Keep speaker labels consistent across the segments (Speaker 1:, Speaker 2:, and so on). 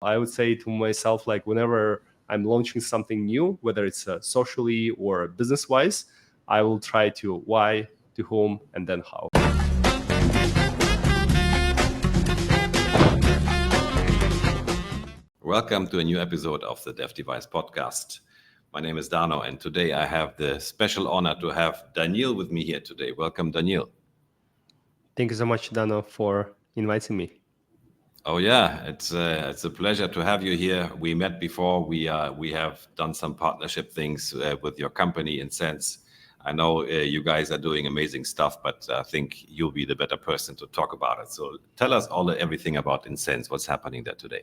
Speaker 1: I would say to myself, like whenever I'm launching something new, whether it's socially or business wise, I will try to why, to whom, and then how.
Speaker 2: Welcome to a new episode of the Dev Device Podcast. My name is Dano, and today I have the special honor to have Danil with me here today. Welcome, Danil.
Speaker 1: Thank you so much, Dano, for inviting me.
Speaker 2: Oh yeah, it's a pleasure to have you here. We met before. We have done some partnership things with your company, Insense. I know you guys are doing amazing stuff, but I think you'll be the better person to talk about it. So tell us everything about Insense. What's happening there today?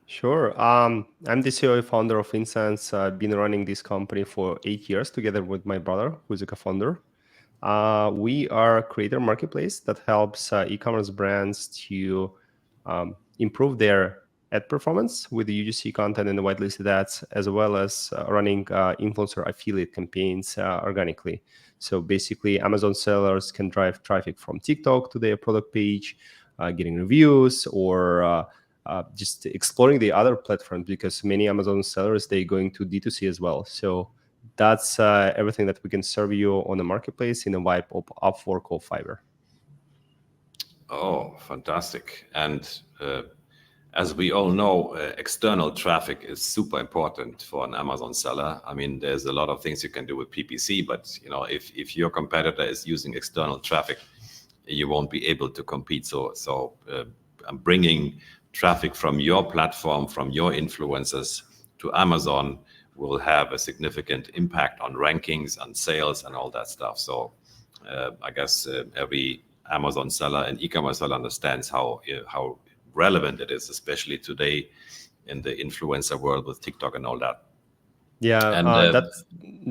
Speaker 1: Sure. I'm the CEO and founder of Insense. I've been running this company for 8 years together with my brother, who's a co-founder. We are a creator marketplace that helps e-commerce brands to improve their ad performance with the UGC content and the whitelisted ads, as well as running influencer affiliate campaigns organically. So basically, Amazon sellers can drive traffic from TikTok to their product page, getting reviews, or just exploring the other platforms, because many Amazon sellers, they going to D2C as well. So that's everything that we can serve you on the marketplace in a vibe of Upwork or Fiverr.
Speaker 2: Oh, fantastic. And as we all know, external traffic is super important for an Amazon seller. I mean, there's a lot of things you can do with PPC, but if your competitor is using external traffic, you won't be able to compete. So bringing traffic from your platform, from your influencers to Amazon will have a significant impact on rankings, on sales, and all that stuff. So I guess every Amazon seller and e-commerce seller understands how relevant it is, especially today in the influencer world with TikTok and all that.
Speaker 1: Yeah,
Speaker 2: And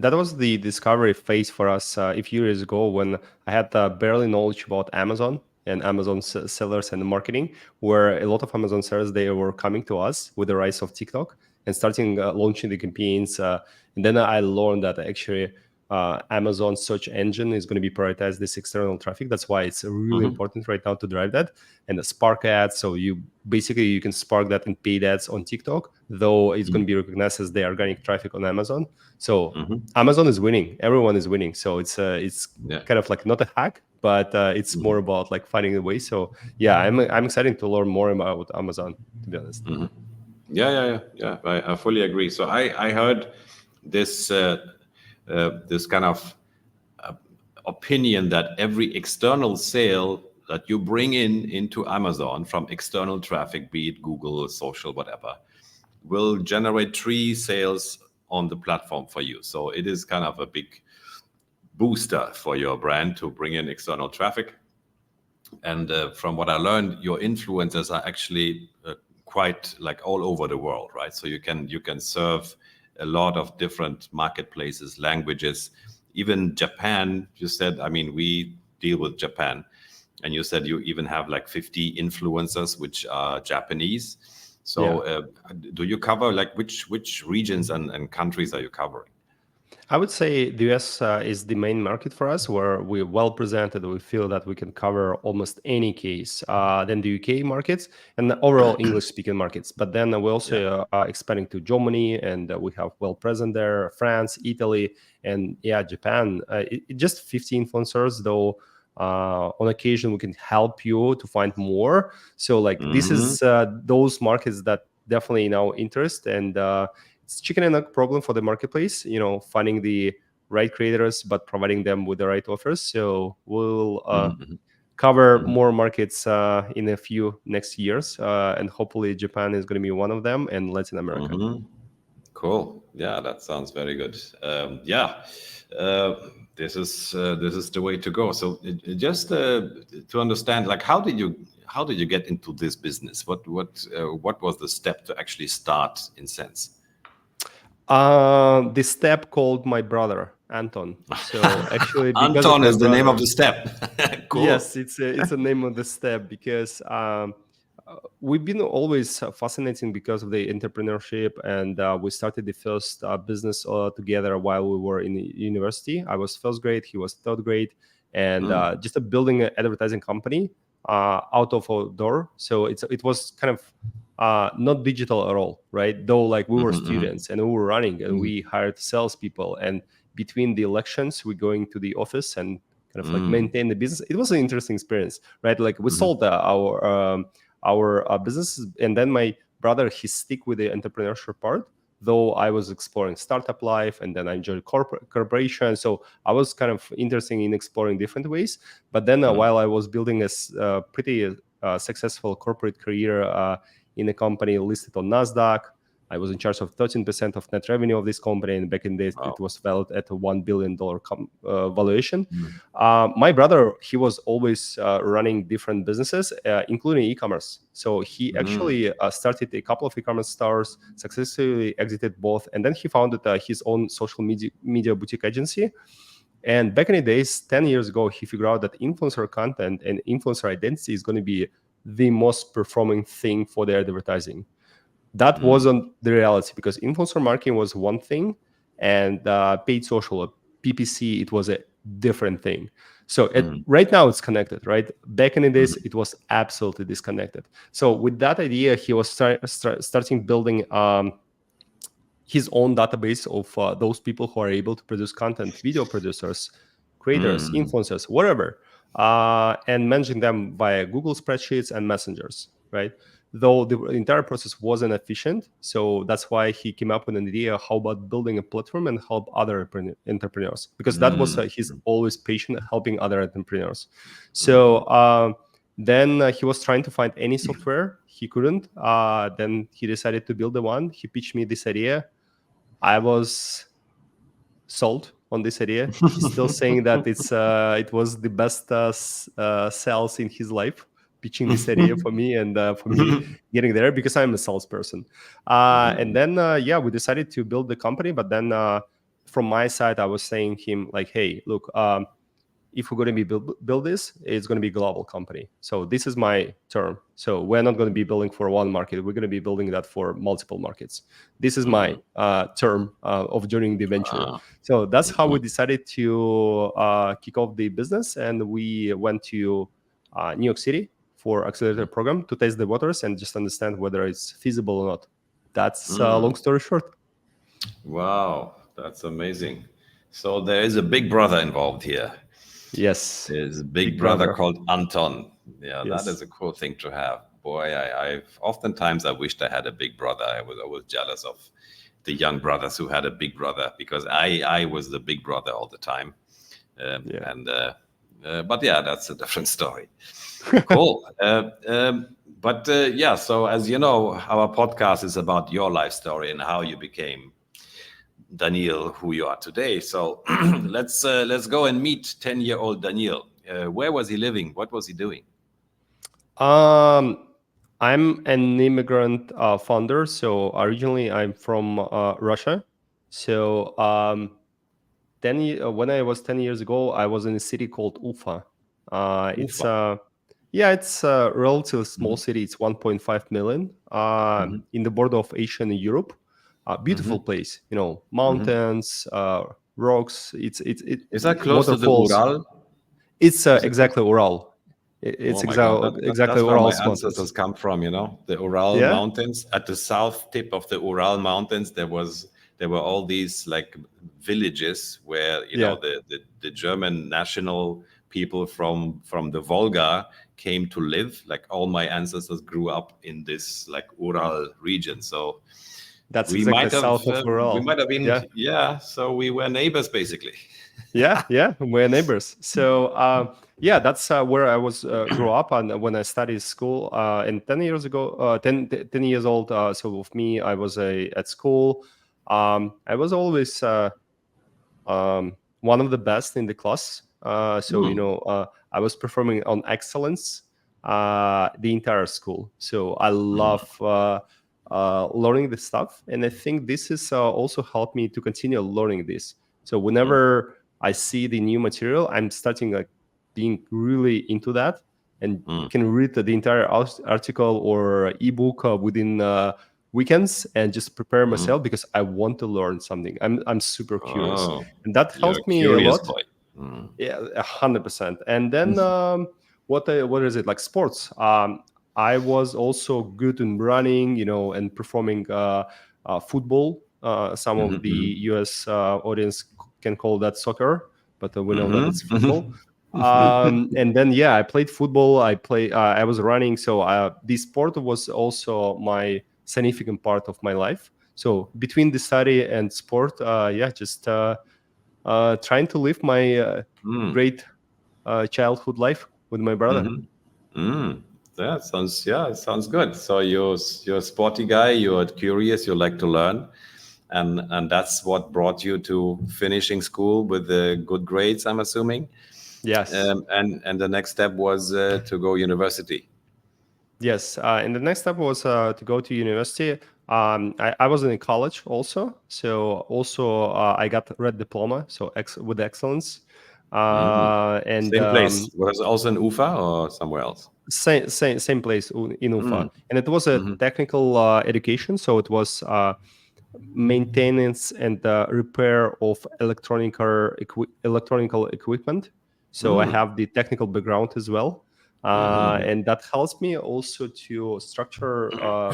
Speaker 1: that was the discovery phase for us a few years ago, when I had barely knowledge about Amazon and Amazon sellers and marketing, where a lot of Amazon sellers, they were coming to us with the rise of TikTok and starting launching the campaigns. And then I learned that actually Amazon search engine is going to be prioritized this external traffic. That's why it's really important right now to drive that. And the Spark ads, so you can spark that and paid ads on TikTok, though it's going to be recognized as the organic traffic on Amazon. So Amazon is winning, everyone is winning. So it's kind of like not a hack, but it's more about like finding a way. So yeah, I'm excited to learn more about Amazon, to be honest.
Speaker 2: Yeah. I fully agree. So I heard this this kind of opinion that every external sale that you bring into Amazon from external traffic, be it Google, social, whatever, will generate 3 sales on the platform for you. So it is kind of a big booster for your brand to bring in external traffic. And from what I learned, your influencers are actually quite like all over the world, right? So you can serve a lot of different marketplaces, languages, even Japan. You said, I mean, we deal with Japan, and you said you even have like 50 influencers which are Japanese. So do you cover like which regions and countries are you covering?
Speaker 1: I would say the US is the main market for us, where we're well presented. We feel that we can cover almost any case. Then the UK markets and the overall English-speaking markets. But then we're also expanding to Germany, and we have well present there, France, Italy, and Japan. Just 50 influencers, though. On occasion, we can help you to find more. So like this is those markets that definitely now interest, and it's chicken and egg problem for the marketplace, finding the right creators, but providing them with the right offers. So we'll cover more markets in a few next years, and hopefully Japan is going to be one of them, and Latin America.
Speaker 2: Cool. Yeah, that sounds very good. This is the way to go. So just to understand, like, how did you get into this business? What was the step to actually start Insense?
Speaker 1: The step called my brother Anton. So actually, because
Speaker 2: Anton
Speaker 1: of
Speaker 2: is the name of the step. Cool.
Speaker 1: Yes, it's a name of the step, because we've been always fascinating because of the entrepreneurship, and we started the first business together while we were in university. I was first grade, he was third grade, and just building an advertising company out of a door. So it was kind of not digital at all, right? Though like we were
Speaker 2: Mm-hmm.
Speaker 1: students and we were running and we hired salespeople, and between the elections we going to the office and kind of like
Speaker 2: Mm-hmm.
Speaker 1: maintain the business. It was an interesting experience, right? Like we
Speaker 2: Mm-hmm.
Speaker 1: sold our businesses, and then my brother, he stick with the entrepreneurship part, though I was exploring startup life, and then I enjoyed corporation. So I was kind of interested in exploring different ways. But then while I was building a pretty successful corporate career in a company listed on NASDAQ, I was in charge of 13% of net revenue of this company, and back in the days it
Speaker 2: Wow.
Speaker 1: was valued at a $1 billion valuation.
Speaker 2: Mm.
Speaker 1: My brother, he was always running different businesses, including e-commerce. So he
Speaker 2: Mm.
Speaker 1: actually started a couple of e-commerce stores, successfully exited both, and then he founded his own social media boutique agency. And back in the days, 10 years ago, he figured out that influencer content and influencer identity is going to be the most performing thing for their advertising. That
Speaker 2: Mm.
Speaker 1: wasn't the reality, because influencer marketing was one thing, and paid social, PPC, it was a different thing. So
Speaker 2: Mm.
Speaker 1: right now it's connected, right? Back in the days,
Speaker 2: Mm.
Speaker 1: it was absolutely disconnected. So with that idea, he was starting building his own database of those people who are able to produce content, video producers, creators,
Speaker 2: Mm.
Speaker 1: influencers, whatever, and managing them via Google spreadsheets and messengers, right? Though the entire process wasn't efficient, so that's why he came up with an idea: how about building a platform and help other entrepreneurs? Because that was
Speaker 2: Mm.
Speaker 1: his always passion, helping other entrepreneurs.
Speaker 2: Mm.
Speaker 1: So then he was trying to find any software. He couldn't. Then he decided to build the one. He pitched me this idea. I was sold on this idea. He's still saying that it was the best sales in his life, pitching this idea for me, and for me getting there, because I'm a salesperson. And then yeah, we decided to build the company. But then from my side, I was saying him like, hey, look, if we're going to be build this, it's going to be a global company. So this is my term. So we're not going to be building for one market. We're going to be building that for multiple markets. This is my
Speaker 2: Mm.
Speaker 1: term of joining the venture.
Speaker 2: Ah.
Speaker 1: So that's how we
Speaker 2: Mhm.
Speaker 1: decided to kick off the business, and we went to New York City for accelerator program to test the waters and just understand whether it's feasible or not. That's long
Speaker 2: Mm.
Speaker 1: story short.
Speaker 2: Wow, that's amazing. So there is a big brother involved here.
Speaker 1: Yes,
Speaker 2: There's a big
Speaker 1: big
Speaker 2: brother
Speaker 1: brother.
Speaker 2: called Anton. Yeah, that is
Speaker 1: Yes.
Speaker 2: a cool thing to have. Boy, I've oftentimes I wished I had a big brother. I was always jealous of the young brothers who had a big brother, because I was the big brother all the time.
Speaker 1: Yeah.
Speaker 2: And but yeah, that's a different story. Cool. But yeah, so as you know, our podcast is about your life story and how you became Danil, who you are today. So let's go and meet 10-year-old Danil. Where was he living? What was he doing?
Speaker 1: Um, I'm an immigrant founder. So originally I'm from Russia. So when I was 10 years ago, I was in a city called Ufa. It's
Speaker 2: Ufa.
Speaker 1: yeah, it's a relatively small
Speaker 2: Hmm.
Speaker 1: city. It's 1.5 million
Speaker 2: Hmm.
Speaker 1: in the border of Asia and Europe. Beautiful
Speaker 2: Hmm.
Speaker 1: place, you know,
Speaker 2: Hmm.
Speaker 1: mountains, rocks. It
Speaker 2: Is that close to the
Speaker 1: waterfalls.
Speaker 2: Ural?
Speaker 1: It's
Speaker 2: Is it close?
Speaker 1: exactly Ural.
Speaker 2: Oh
Speaker 1: It's
Speaker 2: my God,
Speaker 1: exactly
Speaker 2: that's where my
Speaker 1: Ural's mountains.
Speaker 2: ancestors come from. You know, the Ural
Speaker 1: Yeah,
Speaker 2: Mountains. At the south tip of the Ural Mountains, there were all these like villages where
Speaker 1: yeah.
Speaker 2: the German national people from the Volga came to live. Like all my ancestors grew up in this like Ural region. So
Speaker 1: That's exactly south of
Speaker 2: we
Speaker 1: Ural.
Speaker 2: might have been,
Speaker 1: Yeah,
Speaker 2: yeah. So we were neighbors basically.
Speaker 1: yeah. We're neighbors. So yeah, that's where I was grew up, and when I studied school. And 10 years ago, 10 years old. So with me, I was at school. I was always one of the best in the class. So
Speaker 2: Hmm.
Speaker 1: I was performing on excellence the entire school. So I
Speaker 2: Hmm.
Speaker 1: love learning this stuff, and I think this is also helped me to continue learning this. So whenever I see the new material, I'm starting like being really into that, and
Speaker 2: Hmm.
Speaker 1: can read the entire article or ebook within weekends and just prepare
Speaker 2: Hmm.
Speaker 1: myself, because I want to learn something. I'm super curious,
Speaker 2: Oh,
Speaker 1: and that
Speaker 2: you're a
Speaker 1: helped me a
Speaker 2: curious
Speaker 1: lot.
Speaker 2: boy. Hmm.
Speaker 1: Yeah, 100%. And then what is it like sports? I was also good in running, and performing football. Some of the US audience can call that soccer, but we know that it's football. And then, yeah, I played football. I was running. So this sport was also my significant part of my life. So between the study and sport, yeah, just trying to live my great childhood life with my brother.
Speaker 2: That sounds, yeah, it sounds good. So you're a sporty guy. You're curious. You like to learn, and that's what brought you to finishing school with the good grades, I'm assuming.
Speaker 1: Yes.
Speaker 2: And the next step was to go university.
Speaker 1: Yes, and the next step was to go to university. I was in college also, so also I got red diploma, so with excellence, and
Speaker 2: Same place. Was it also in Ufa or somewhere else?
Speaker 1: same place in Ufa, and it was a technical education, so it was maintenance and repair of electronical equipment. So I have the technical background as well. And that helps me also to structure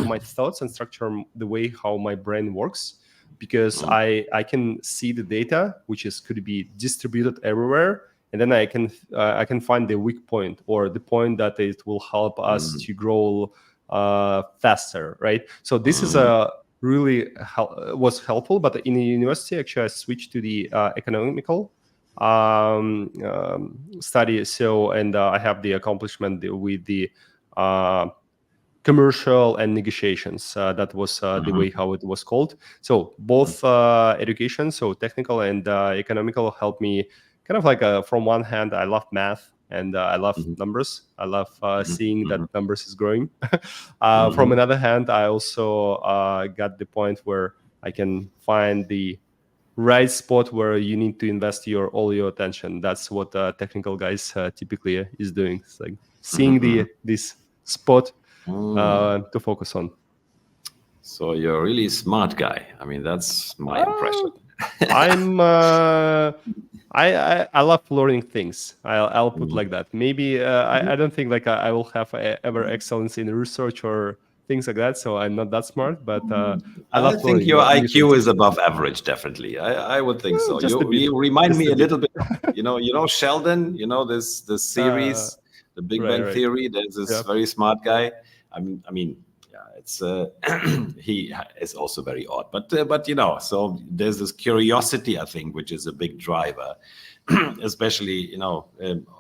Speaker 1: my thoughts and structure the way how my brain works, because I can see the data, which could be distributed everywhere, and then I can find the weak point or the point that it will help us to grow faster, right? So this is a really was helpful. But in the university, actually, I switched to the economical study. So, and I have the accomplishment with the commercial and negotiations. That was the way how it was called. So both education, so technical and economical, helped me kind of like from one hand, I love math and I love numbers. I love seeing that numbers is growing. From another hand, I also got the point where I can find the right spot where you need to invest all your attention. That's what technical guys typically is doing. It's like seeing this spot to focus on.
Speaker 2: So you're a really smart guy. I mean, that's my impression.
Speaker 1: I'm I love learning things. I'll put like that. Maybe I don't think like I will have ever excellence in research or things like that. So I'm not that smart, but I
Speaker 2: I
Speaker 1: love
Speaker 2: think
Speaker 1: learning
Speaker 2: your
Speaker 1: new things.
Speaker 2: IQ is above average, definitely. I would think so.
Speaker 1: Just a bit.
Speaker 2: You remind
Speaker 1: Just
Speaker 2: me
Speaker 1: a
Speaker 2: a
Speaker 1: bit.
Speaker 2: little bit. Sheldon. This series, The Big Bang
Speaker 1: Right.
Speaker 2: Theory. There's this
Speaker 1: Yeah.
Speaker 2: very smart guy. I mean, yeah, it's he is also very odd, but so there's this curiosity, I think, which is a big driver, especially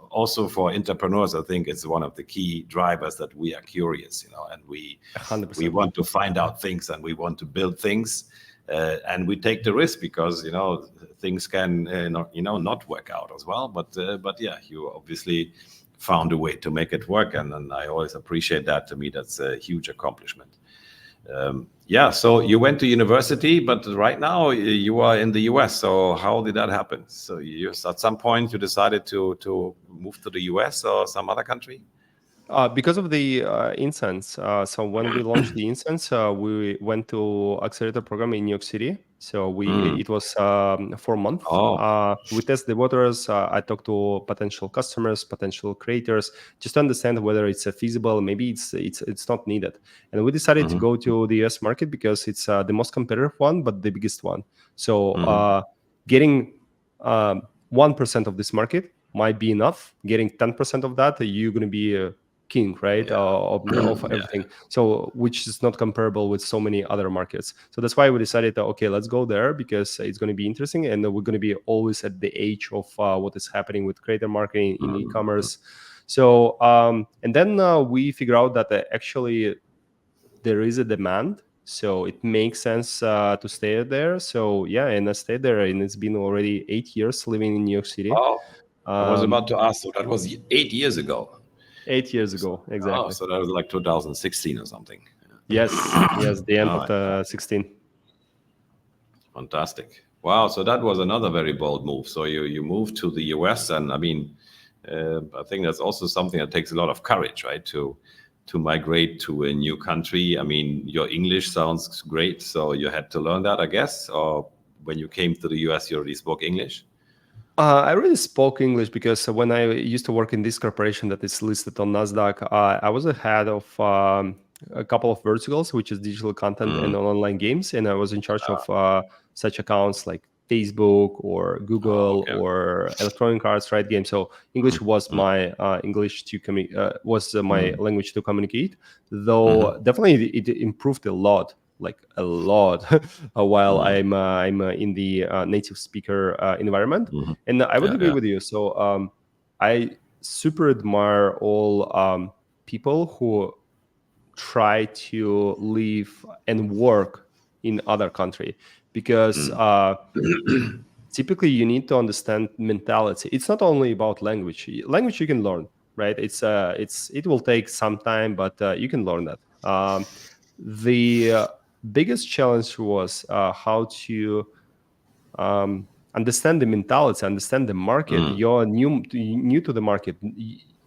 Speaker 2: also for entrepreneurs. I think it's one of the key drivers that we are curious, and we
Speaker 1: 100%.
Speaker 2: want to find out things and we want to build things, and we take the risk because things can not work out as well. But yeah, you obviously found a way to make it work, and I always appreciate that. To me, that's a huge accomplishment. Yeah, so you went to university, but right now you are in the US. So how did that happen? So at some point you decided to move to the US or some other country?
Speaker 1: Because of the Insense. So when we launched the Insense, we went to accelerator program in New York City. So it was 4 months.
Speaker 2: Oh.
Speaker 1: We test the waters. I talked to potential customers, potential creators, just to understand whether it's feasible. Maybe it's not needed. And we decided to go to the US market because it's the most competitive one, but the biggest one. So getting 1% of this market might be enough. Getting 10% of that, you're going to be king, right? Of everything. So which is not comparable with so many other markets. So that's why we decided that, okay, let's go there because it's going to be interesting, and we're going to be always at the age of what is happening with creator marketing in e-commerce. So and then we figure out that actually there is a demand, so it makes sense to stay there. So yeah, and I stayed there, and it's been already 8 years living in New York City.
Speaker 2: Oh, I was about to ask. So that was 8 years ago.
Speaker 1: 8 years ago,
Speaker 2: Oh,
Speaker 1: exactly.
Speaker 2: so that was like 2016 or something.
Speaker 1: Yes, the end of the 16.
Speaker 2: Fantastic. Wow. So that was another very bold move. So you moved to the US, and I mean, I think that's also something that takes a lot of courage, right? To migrate to a new country. I mean, your English sounds great, so you had to learn that, I guess. Or when you came to the US, you already spoke English.
Speaker 1: I really spoke English because when I used to work in this corporation that is listed on Nasdaq, I was a head of a couple of verticals, which is digital content and
Speaker 2: Mm.
Speaker 1: online games, and I was in charge of such accounts like Facebook or
Speaker 2: Oh,
Speaker 1: Google
Speaker 2: okay.
Speaker 1: or Electronic Arts, right? Game. So English was
Speaker 2: Mm,
Speaker 1: my my
Speaker 2: mm,
Speaker 1: language to communicate. Though
Speaker 2: mhm,
Speaker 1: definitely it improved a lot, like a lot, while
Speaker 2: mm,
Speaker 1: I'm in the native speaker environment.
Speaker 2: mhm.
Speaker 1: And I would
Speaker 2: Yeah,
Speaker 1: agree
Speaker 2: yeah.
Speaker 1: with you. So I super admire all people who try to live and work in other country because
Speaker 2: Mm,
Speaker 1: typically you need to understand mentality. It's not only about language. Language you can learn, right? It will take some time, but you can learn that. The biggest challenge was how to understand the mentality, understand the market.
Speaker 2: mm,
Speaker 1: You're new to the market.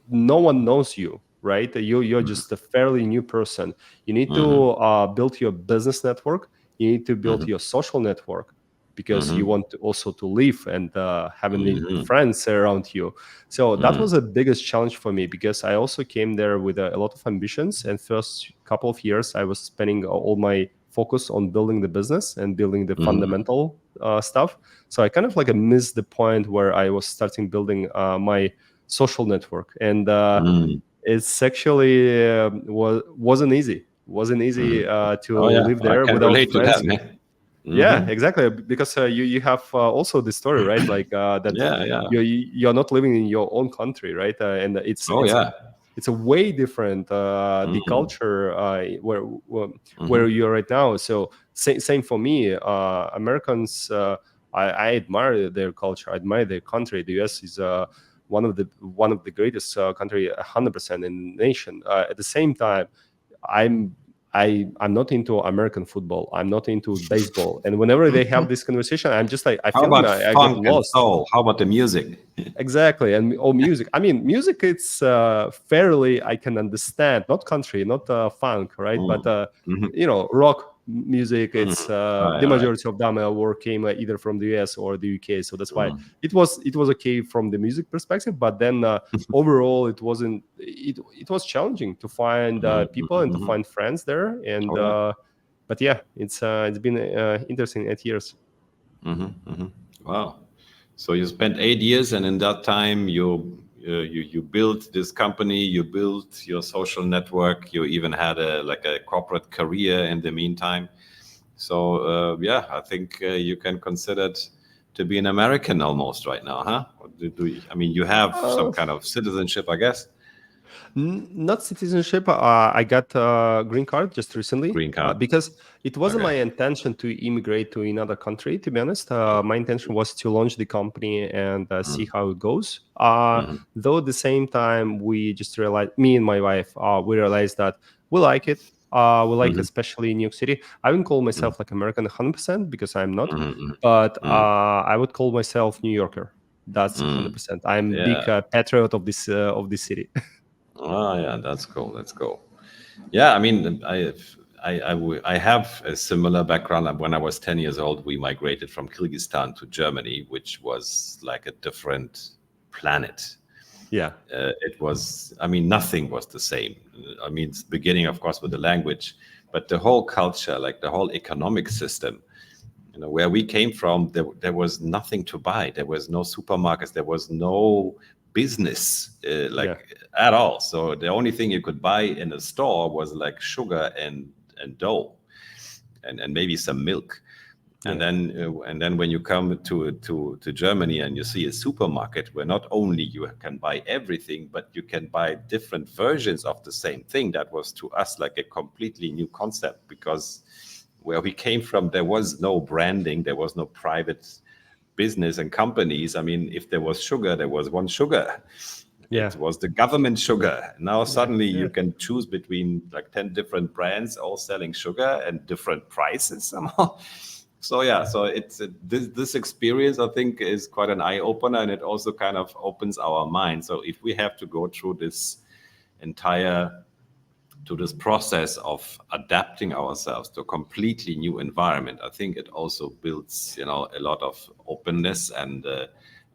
Speaker 1: No one knows you, right? You're
Speaker 2: mhm,
Speaker 1: just a fairly new person. You need
Speaker 2: mhm,
Speaker 1: to build your business network. You need to build
Speaker 2: mhm,
Speaker 1: your social network because you
Speaker 2: mhm,
Speaker 1: want to also to live and have any
Speaker 2: mhm,
Speaker 1: friends around you. So that
Speaker 2: mm,
Speaker 1: was the biggest challenge for me because I also came there with a lot of ambitions. And first couple of years, I was spending all my focus on building the business and building the
Speaker 2: mhm,
Speaker 1: fundamental stuff. So I kind of like missed the point where I was starting building my social network, and
Speaker 2: mm,
Speaker 1: it's actually wasn't
Speaker 2: mhm.
Speaker 1: easy to
Speaker 2: Oh, yeah,
Speaker 1: live
Speaker 2: I
Speaker 1: there
Speaker 2: can
Speaker 1: without
Speaker 2: relate to
Speaker 1: friends.
Speaker 2: that, man.
Speaker 1: Yeah,
Speaker 2: Mhm.
Speaker 1: exactly. Because you have also the story, right? Like that
Speaker 2: Yeah, yeah.
Speaker 1: you're not living in your own country, right? And
Speaker 2: Oh, yeah.
Speaker 1: it's a way different the
Speaker 2: Mm,
Speaker 1: culture where
Speaker 2: mhm,
Speaker 1: you're right now. So same for me. Americans, I admire their culture. I admire their country. The US is one of the greatest country, 100% in the nation. At the same time, I'm I'm not into American football. I'm not into baseball. And whenever they have
Speaker 2: mhm.
Speaker 1: this conversation, I'm just like I
Speaker 2: How
Speaker 1: feel
Speaker 2: about
Speaker 1: I get
Speaker 2: funk and
Speaker 1: lost.
Speaker 2: soul? How about the music?
Speaker 1: Exactly. And oh, music. I mean, music. It's fairly I can understand. Not country, not funk, right? But
Speaker 2: Mm, mhm,
Speaker 1: rock music. It's
Speaker 2: mhm. Right,
Speaker 1: the
Speaker 2: right.
Speaker 1: majority of them work came either from the US or the UK. So that's why
Speaker 2: Mm,
Speaker 1: it was okay from the music perspective. But then overall, it wasn't. It was challenging to find
Speaker 2: mhm,
Speaker 1: people
Speaker 2: mhm,
Speaker 1: and to
Speaker 2: mhm.
Speaker 1: find friends there. And
Speaker 2: Oh, yeah.
Speaker 1: but yeah, it's been interesting 8 years.
Speaker 2: Mhm, mhm. Wow. So you spent 8 years, and in that time, you built this company, you built your social network, you even had a like a corporate career in the meantime. So yeah, I think you can consider it to be an American almost right now, huh? Or I mean, you have some
Speaker 1: Uh,
Speaker 2: kind of citizenship, I guess.
Speaker 1: Not citizenship. I got a green card just recently
Speaker 2: Green card.
Speaker 1: because it wasn't
Speaker 2: Okay.
Speaker 1: my intention to immigrate to another country. To be honest, my intention was to launch the company and see how it goes.
Speaker 2: Mm-hmm.
Speaker 1: Though at the same time, we just realized, me and my wife, we realized that we like it. We like,
Speaker 2: Mm-hmm.
Speaker 1: especially in New York City. I wouldn't call myself like American 100% because I'm not,
Speaker 2: Mm-hmm.
Speaker 1: but
Speaker 2: Mm-hmm.
Speaker 1: I would call myself New Yorker. That's
Speaker 2: Mm-hmm.
Speaker 1: 100%. I'm
Speaker 2: Yeah.
Speaker 1: big patriot of this city.
Speaker 2: Oh, yeah. That's cool. That's cool. Yeah, I mean, I have a similar background. When I was 10 years old, we migrated from Kyrgyzstan to Germany, which was like a different planet.
Speaker 1: Yeah.
Speaker 2: It was, I mean, nothing was the same. I mean, it's beginning, of course, with the language, but the whole culture, like the whole economic system, where we came from, there was nothing to buy. There was no supermarkets. There was no business
Speaker 1: Yeah.
Speaker 2: like at all. So the only thing you could buy in a store was like sugar and dough and maybe some milk. And
Speaker 1: Yeah.
Speaker 2: then when you come to Germany and you see a supermarket where not only you can buy everything, but you can buy different versions of the same thing, that was to us like a completely new concept, because where we came from, there was no branding, there was no private business and companies. I mean, if there was sugar, there was one sugar.
Speaker 1: Yeah.
Speaker 2: It was the government sugar. Now
Speaker 1: Yeah.
Speaker 2: suddenly
Speaker 1: Yeah.
Speaker 2: you can choose between like 10 different brands all selling sugar and different prices somehow. So yeah, so it's this experience, I think, is quite an eye opener, and it also kind of opens our mind. So if we have to go through this entire to this process of adapting ourselves to a completely new environment, I think it also builds, a lot of openness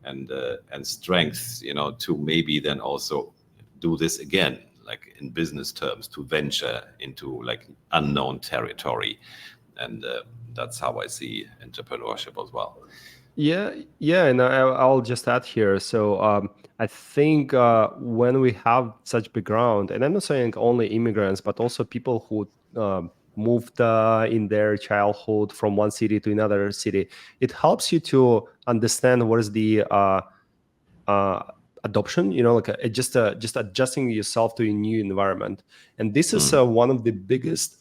Speaker 2: and strength, to maybe then also do this again, like in business terms, to venture into like unknown territory. And that's how I see entrepreneurship as well.
Speaker 1: Yeah, and I'll just add here. So I think when we have such background, and I'm not saying only immigrants, but also people who moved in their childhood from one city to another city, it helps you to understand what is the uh, adoption, like just adjusting yourself to a new environment. And this is one of the biggest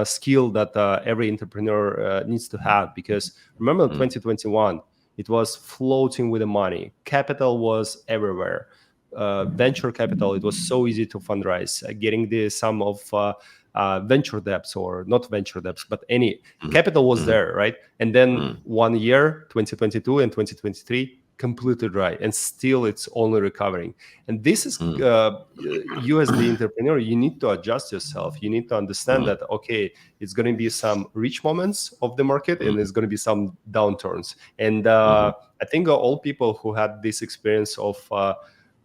Speaker 1: skill that every entrepreneur needs to have, because remember in 2021 it was floating with the money, capital was everywhere, venture capital, it was so easy to fundraise, getting the sum of venture debts, or not venture debts, but any capital was there, right? And then 1 year, 2022 and 2023, completely dry, and still it's only recovering. And this is you as the entrepreneur, you need to adjust yourself, you need to understand that, okay, it's going to be some rich moments of the market, and there's going to be some downturns. And I think all people who had this experience of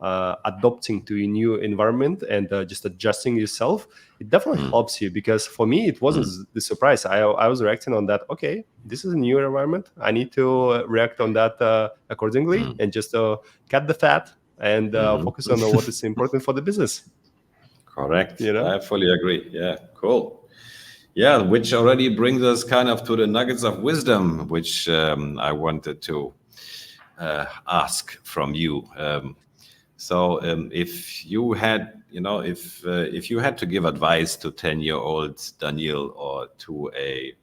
Speaker 1: adopting to a new environment and just adjusting yourself, it definitely helps you. Because for me, it wasn't the surprise. I was reacting on that. Okay, this is a new environment, I need to react on that accordingly, and just cut the fat and focus on what is important for the business.
Speaker 2: Correct. I fully agree. Yeah, cool. Yeah, which already brings us kind of to the nuggets of wisdom, which I wanted to ask from you. So if you had, if you had to give advice to 10-year-old Danil, or to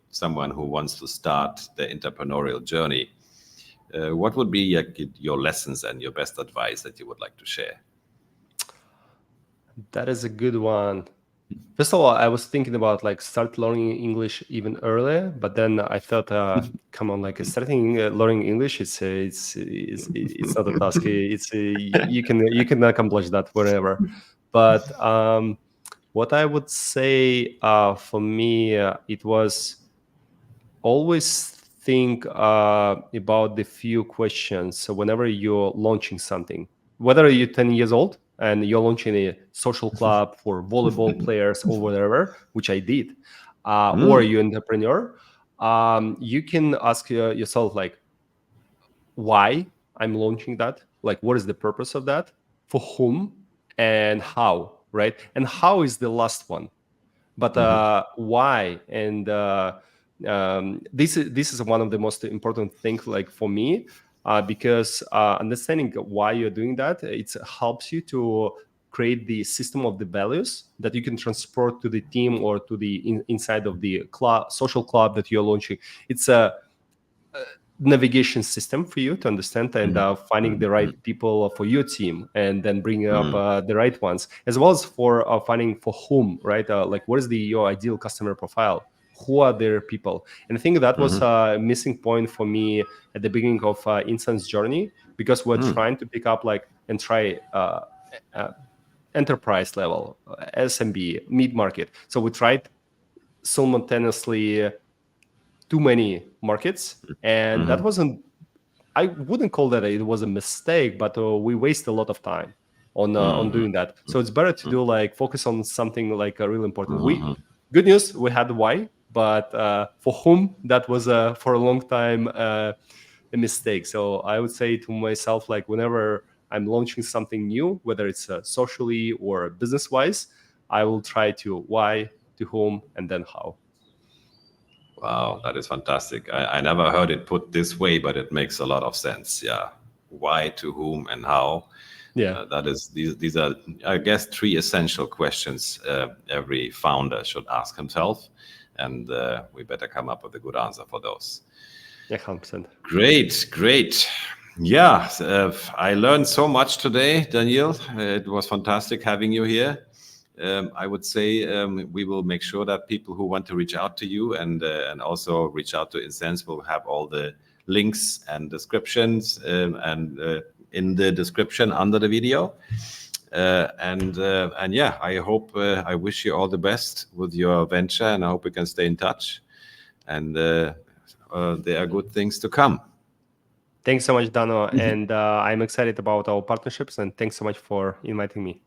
Speaker 2: someone who wants to start the entrepreneurial journey, what would be your lessons and your best advice that you would like to share?
Speaker 1: That is a good one. First of all, I was thinking about like start learning English even earlier, but then I thought, come on, like starting learning English, it's not a task. You can accomplish that wherever. But what I would say for me, it was always think about the few questions. So whenever you're launching something, whether you're 10 years old and you're launching a social club for volleyball players or whatever, which I did, or you're an entrepreneur, you can ask yourself, like, why I'm launching that? Like, what is the purpose of that? For whom and how, right? And how is the last one. But why? And this is one of the most important things, like for me, because understanding why you're doing that, it helps you to create the system of the values that you can transport to the team or to the inside of the club, social club that you're launching. It's a navigation system for you to understand, and finding the right people for your team, and then bringing up the right ones, as well as for finding for whom, right? Like, what is your ideal customer profile? Who are their people? And I think that was a missing point for me at the beginning of Insense journey, because we're trying to pick up and try enterprise level, SMB, mid market. So we tried simultaneously too many markets, and that wasn't, I wouldn't call that it was a mistake, but we waste a lot of time on doing that. So it's better to do focus on something like really important. Good news, we had why, but for whom, that was for a long time a mistake. So I would say to myself, like, whenever I'm launching something new, whether it's socially or business wise, I will try to why, to whom, and then how.
Speaker 2: Wow, that is fantastic. I never heard it put this way, but it makes a lot of sense. Yeah. Why, to whom, and how.
Speaker 1: Yeah.
Speaker 2: That is, these are, I guess, 3 essential questions every founder should ask himself. And we better come up with a good answer for those.
Speaker 1: Yeah, 100%.
Speaker 2: Great. Yeah, I learned so much today, Danil. It was fantastic having you here. I would say we will make sure that people who want to reach out to you and also reach out to Insense will have all the links and descriptions and in the description under the video. And yeah, I hope I wish you all the best with your venture, and I hope we can stay in touch. And there are good things to come.
Speaker 1: Thanks so much, Dano. And I'm excited about our partnerships. And thanks so much for inviting me.